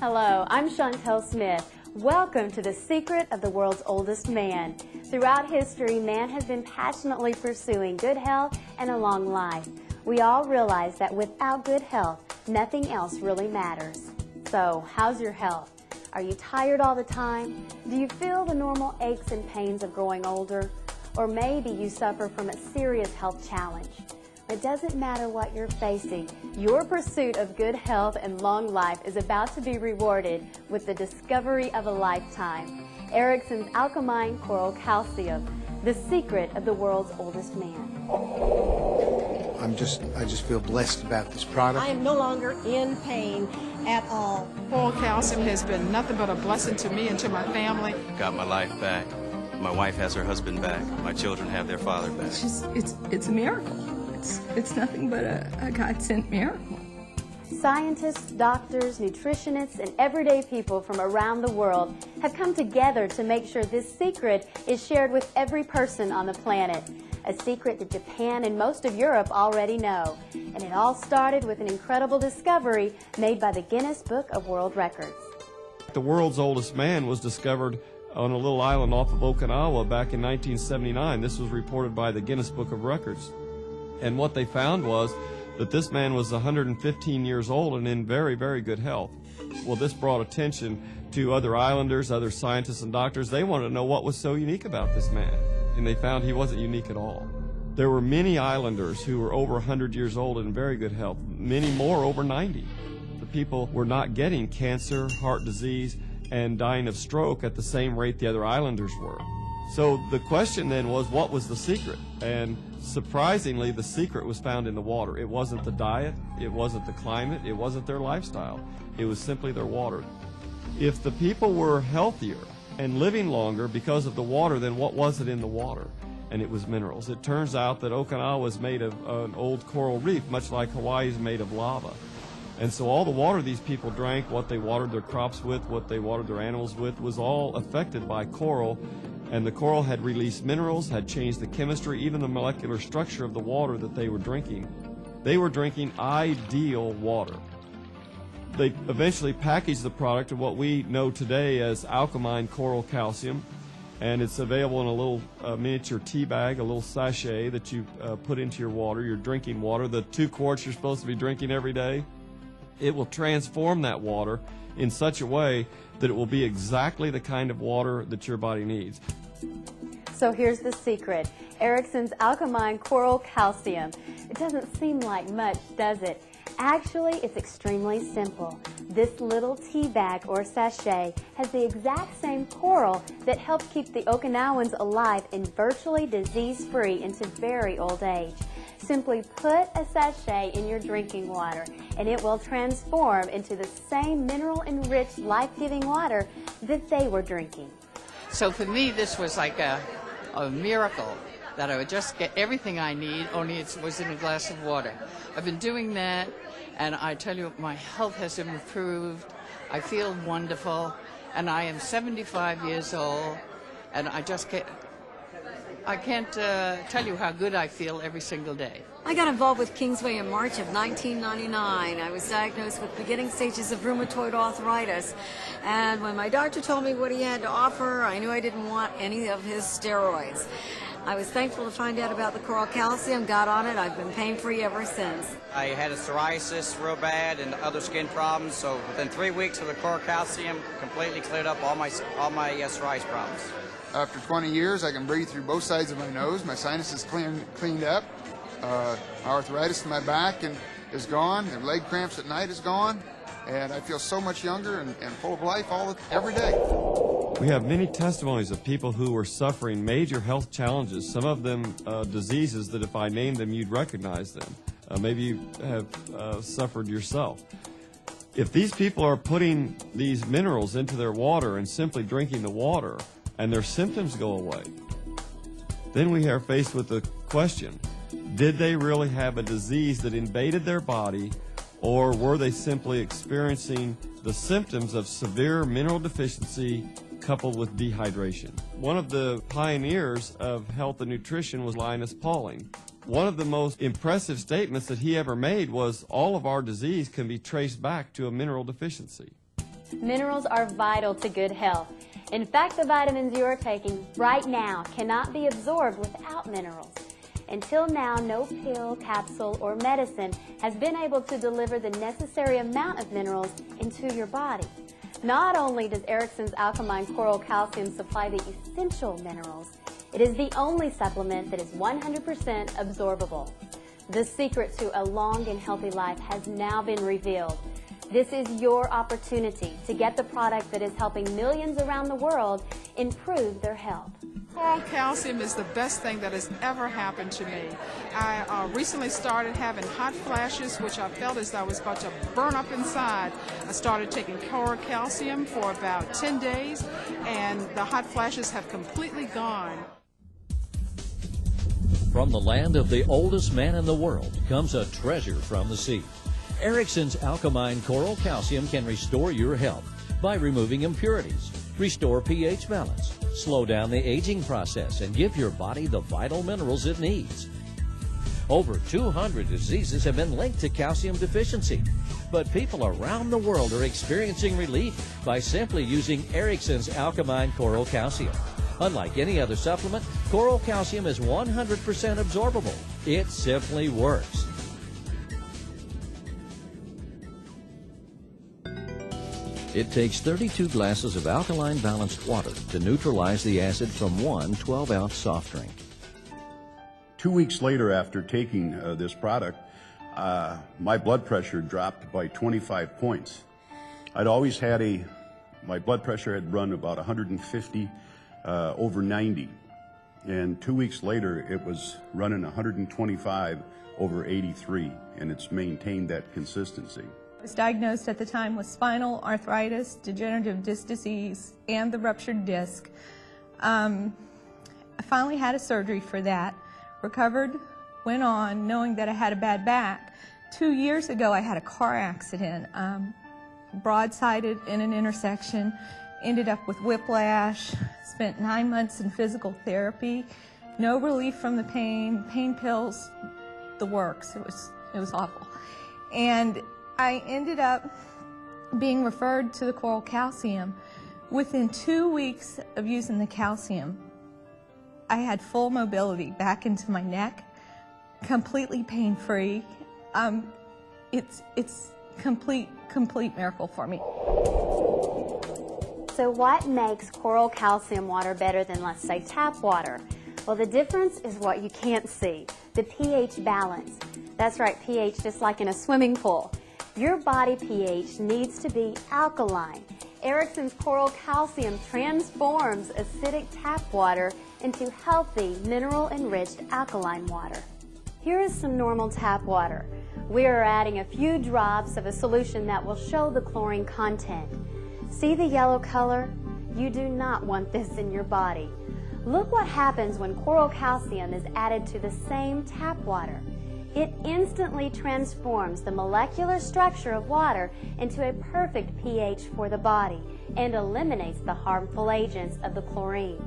Hello, I'm Chantel Smith. Welcome to The Secret of the World's Oldest Man. Throughout history, man has been passionately pursuing good health and a long life. We all realize that without good health, nothing else really matters. So, how's your health? Are you tired all the time? Do you feel the normal aches and pains of growing older? Or maybe you suffer from a serious health challenge. It doesn't matter what you're facing. Your pursuit of good health and long life is about to be rewarded with the discovery of a lifetime. Ericsson's Alkaline Coral Calcium, the secret of the world's oldest man. I just feel blessed about this product. I am no longer in pain at all. Coral Calcium has been nothing but a blessing to me and to my family. Got my life back. My wife has her husband back. My children have their father back. It's a miracle. It's nothing but a God-sent miracle. Scientists, doctors, nutritionists, and everyday people from around the world have come together to make sure this secret is shared with every person on the planet. A secret that Japan and most of Europe already know. And it all started with an incredible discovery made by the Guinness Book of World Records. The world's oldest man was discovered on a little island off of Okinawa back in 1979. This was reported by the Guinness Book of Records. And what they found was that this man was 115 years old and in very, very good health. Well, this brought attention to other islanders, other scientists and doctors. They wanted to know what was so unique about this man, and they found he wasn't unique at all. There were many islanders who were over 100 years old and in very good health, many more over 90. The people were not getting cancer, heart disease, and dying of stroke at the same rate the other islanders were. So the question then was, what was the secret? And surprisingly, the secret was found in the water. It wasn't the diet, it wasn't the climate, it wasn't their lifestyle. It was simply their water. If the people were healthier and living longer because of the water, then what was it in the water? And it was minerals. It turns out that Okinawa was made of an old coral reef, much like Hawaii is made of lava. And so all the water these people drank, what they watered their crops with, what they watered their animals with, was all affected by coral. And the coral had released minerals, had changed the chemistry, even the molecular structure of the water that they were drinking. They were drinking ideal water. They eventually packaged the product to what we know today as Alkaline Coral Calcium, and it's available in a little miniature tea bag, a little sachet that you put into your water, your drinking water, the 2 quarts you're supposed to be drinking every day. It will transform that water in such a way that it will be exactly the kind of water that your body needs. So here's the secret. Ericsson's Alkaline Coral Calcium. It doesn't seem like much, does it? Actually, it's extremely simple. This little tea bag or sachet has the exact same coral that helps keep the Okinawans alive and virtually disease-free into very old age. Simply put a sachet in your drinking water and it will transform into the same mineral-enriched, life-giving water that they were drinking. So for me, this was like a miracle that I would just get everything I need, only it was in a glass of water. I've been doing that, and I tell you, my health has improved. I feel wonderful, and I am 75 years old, and I can't tell you how good I feel every single day. I got involved with Kingsway in March of 1999. I was diagnosed with beginning stages of rheumatoid arthritis. And when my doctor told me what he had to offer, I knew I didn't want any of his steroids. I was thankful to find out about the Coral Calcium, got on it. I've been pain-free ever since. I had a psoriasis real bad and other skin problems, so within 3 weeks of the Coral Calcium, completely cleared up all my psoriasis problems. After 20 years, I can breathe through both sides of my nose. My sinus is cleaned up. Arthritis in my back is gone. And leg cramps at night is gone. And I feel so much younger and full of life every day. We have many testimonies of people who were suffering major health challenges, some of them diseases that if I named them, you'd recognize them. Maybe you have suffered yourself. If these people are putting these minerals into their water and simply drinking the water, and their symptoms go away, then we are faced with the question, did they really have a disease that invaded their body, or were they simply experiencing the symptoms of severe mineral deficiency coupled with dehydration? One of the pioneers of health and nutrition was Linus Pauling. One of the most impressive statements that he ever made was all of our disease can be traced back to a mineral deficiency. Minerals are vital to good health. In fact, the vitamins you are taking right now cannot be absorbed without minerals. Until now, no pill, capsule, or medicine has been able to deliver the necessary amount of minerals into your body. Not only does Erickson's Alkaline Coral Calcium supply the essential minerals, it is the only supplement that is 100% absorbable. The secret to a long and healthy life has now been revealed. This is your opportunity to get the product that is helping millions around the world improve their health. Coral calcium is the best thing that has ever happened to me. I recently started having hot flashes, which I felt as though I was about to burn up inside. I started taking coral calcium for about 10 days, and the hot flashes have completely gone. From the land of the oldest man in the world comes a treasure from the sea. Erickson's Alkaline Coral Calcium can restore your health by removing impurities, restore pH balance, slow down the aging process, and give your body the vital minerals it needs. Over 200 diseases have been linked to calcium deficiency, but people around the world are experiencing relief by simply using Erickson's Alkaline Coral Calcium. Unlike any other supplement, coral calcium is 100% absorbable. It simply works. It takes 32 glasses of alkaline balanced water to neutralize the acid from one 12-ounce soft drink. 2 weeks later after taking this product, my blood pressure dropped by 25 points. I'd always had my blood pressure had run about 150 over 90. And 2 weeks later, it was running 125 over 83, and it's maintained that consistency. I was diagnosed at the time with spinal arthritis, degenerative disc disease, and the ruptured disc. I finally had a surgery for that, recovered, went on, knowing that I had a bad back. 2 years ago, I had a car accident, broadsided in an intersection, ended up with whiplash, spent 9 months in physical therapy, no relief from the pain, pain pills, the works. It was awful. And I ended up being referred to the coral calcium. Within 2 weeks of using the calcium, I had full mobility back into my neck, completely pain-free. It's complete miracle for me. So what makes coral calcium water better than, let's say, tap water? Well, the difference is what you can't see, the pH balance. That's right, pH, just like in a swimming pool. Your body pH needs to be alkaline. Erickson's Coral Calcium transforms acidic tap water into healthy, mineral-enriched alkaline water. Here is some normal tap water. We are adding a few drops of a solution that will show the chlorine content. See the yellow color? You do not want this in your body. Look what happens when coral calcium is added to the same tap water. It instantly transforms the molecular structure of water into a perfect pH for the body and eliminates the harmful agents of the chlorine.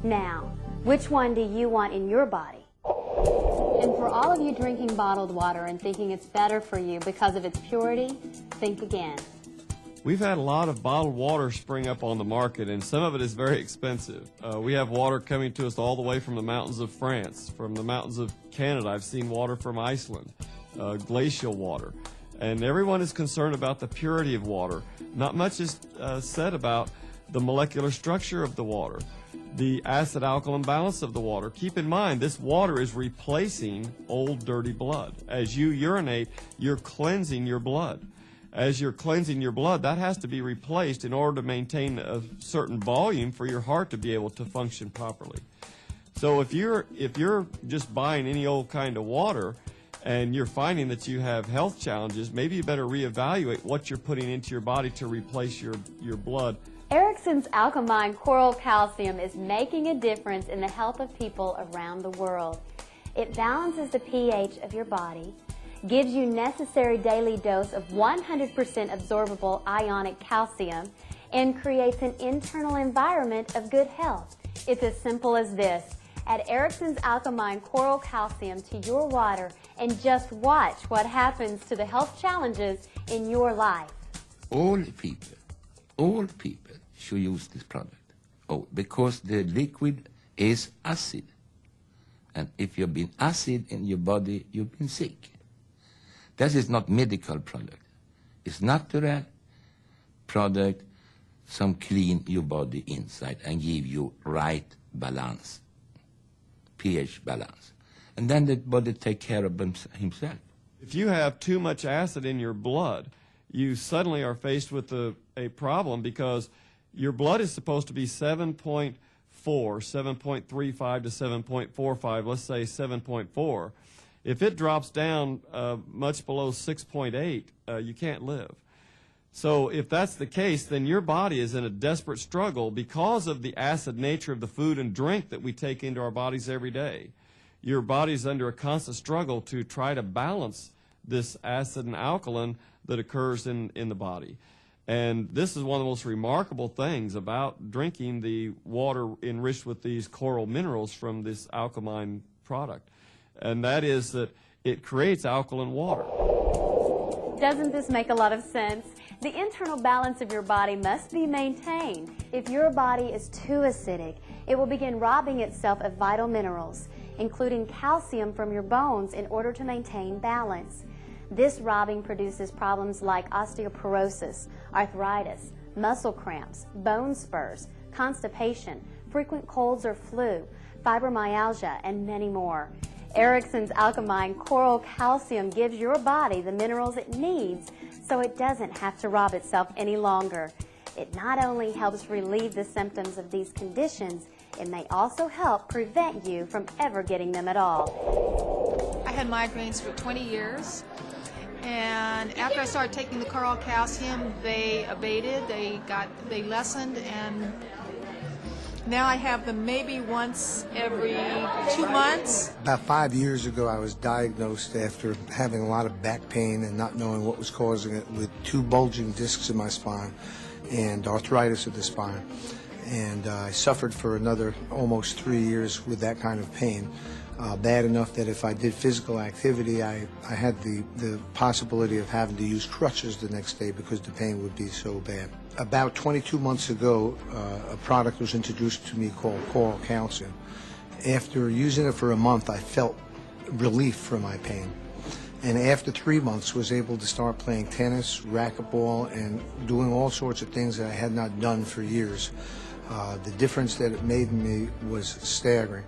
Now, which one do you want in your body? And for all of you drinking bottled water and thinking it's better for you because of its purity, think again. We've had a lot of bottled water spring up on the market, and some of it is very expensive. We have water coming to us all the way from the mountains of France, from the mountains of Canada. I've seen water from Iceland, glacial water. And everyone is concerned about the purity of water. Not much is said about the molecular structure of the water, the acid-alkaline balance of the water. Keep in mind, this water is replacing old, dirty blood. As you urinate, you're cleansing your blood. As you're cleansing your blood, that has to be replaced in order to maintain a certain volume for your heart to be able to function properly. So if you're just buying any old kind of water and you're finding that you have health challenges, maybe you better reevaluate what you're putting into your body to replace your blood. Erickson's Alkaline Coral Calcium is making a difference in the health of people around the world. It balances the pH of your body, gives you necessary daily dose of 100% absorbable ionic calcium, and creates an internal environment of good health. It's as simple as this. Add Erickson's Alkaline Coral Calcium to your water and just watch what happens to the health challenges in your life. all people should use this product. Oh, because the liquid is acid. And if you've been acid in your body, you've been sick. That is not medical product. It's natural product, some clean your body inside and give you right balance, pH balance. And then the body take care of himself. If you have too much acid in your blood, you suddenly are faced with a problem, because your blood is supposed to be 7.4, 7.35 to 7.45, let's say 7.4. If it drops down much below 6.8, you can't live. So if that's the case, then your body is in a desperate struggle because of the acid nature of the food and drink that we take into our bodies every day. Your body's under a constant struggle to try to balance this acid and alkaline that occurs in the body. And this is one of the most remarkable things about drinking the water enriched with these coral minerals from this alkaline product. And that is that it creates alkaline water. Doesn't this make a lot of sense? The internal balance of your body must be maintained. If your body is too acidic, it will begin robbing itself of vital minerals, including calcium from your bones, in order to maintain balance. This robbing produces problems like osteoporosis, arthritis, muscle cramps, bone spurs, constipation, frequent colds or flu, fibromyalgia, and many more. Ericsson's Alkamine Coral Calcium gives your body the minerals it needs so it doesn't have to rob itself any longer. It not only helps relieve the symptoms of these conditions, it may also help prevent you from ever getting them at all. I had migraines for 20 years, and after I started taking the Coral Calcium, they abated, they lessened, and now I have them maybe once every 2 months. About 5 years ago, I was diagnosed after having a lot of back pain and not knowing what was causing it, with 2 bulging discs in my spine and arthritis of the spine. And I suffered for another almost 3 years with that kind of pain. Bad enough that if I did physical activity, I had the possibility of having to use crutches the next day because the pain would be so bad. About 22 months ago, a product was introduced to me called Coral Calcium. After using it for a month, I felt relief from my pain. And after 3 months, was able to start playing tennis, racquetball, and doing all sorts of things that I had not done for years. The difference that it made in me was staggering.